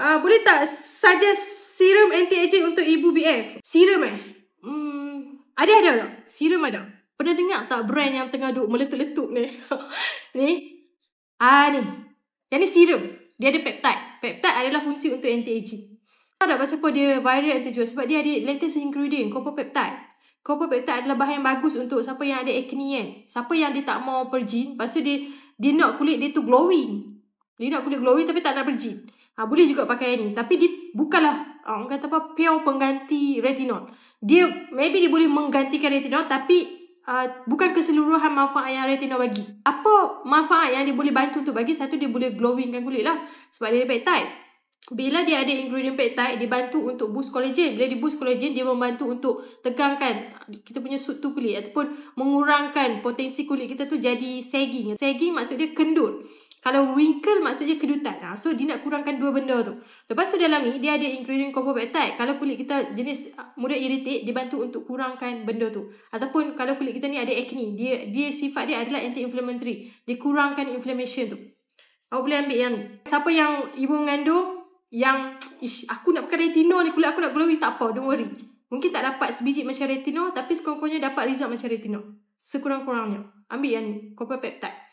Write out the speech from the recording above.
Boleh tak suggest serum anti-aging untuk ibu BF? Serum Ada tak? Serum ada. Pernah dengar tak brand yang tengah duk meletup-letup ni? Ni. Ni. Yang ni serum. Dia ada peptide. Peptide adalah fungsi untuk anti-aging. Tahu tak pasal apa dia viral yang terjual? Sebab dia ada latest ingredient, copper-peptide. Copper-peptide adalah bahan yang bagus untuk siapa yang ada acne kan. Siapa yang dia tak mau perjin, lepas tu dia nak kulit dia tu glowing. Dia nak kulit glowing tapi tak nak perjin. Boleh juga pakai ni. Tapi dia bukanlah orang kata apa, pure pengganti retinol. Maybe dia boleh menggantikan retinol tapi bukan keseluruhan manfaat yang retinol bagi. Apa manfaat yang dia boleh bantu untuk bagi? Satu, dia boleh glowingkan kulit lah. Sebab dia ada peptide. Bila dia ada ingredient peptide, dia bantu untuk boost collagen. Bila dia boost collagen, dia membantu untuk tegangkan kita punya struktur kulit ataupun mengurangkan potensi kulit kita tu jadi sagging. Sagging maksud dia kendut. Kalau wrinkle maksudnya kedutan. So dia nak kurangkan dua benda tu. Lepas tu dalam ni dia ada ingredient copper-peptide. Kalau kulit kita jenis mudah irritate, dia bantu untuk kurangkan benda tu. Ataupun kalau kulit kita ni ada acne, dia sifat dia adalah anti-inflammatory. Dia kurangkan inflammation tu. Awak boleh ambil yang ni. Siapa yang ibu mengandung yang aku nak pakai retinol ni, kulit aku nak glowing, tak apa, don't worry. Mungkin tak dapat sebiji macam retinol, tapi sekurang-kurangnya dapat result macam retinol. Sekurang-kurangnya ambil yang ni, copper-peptide.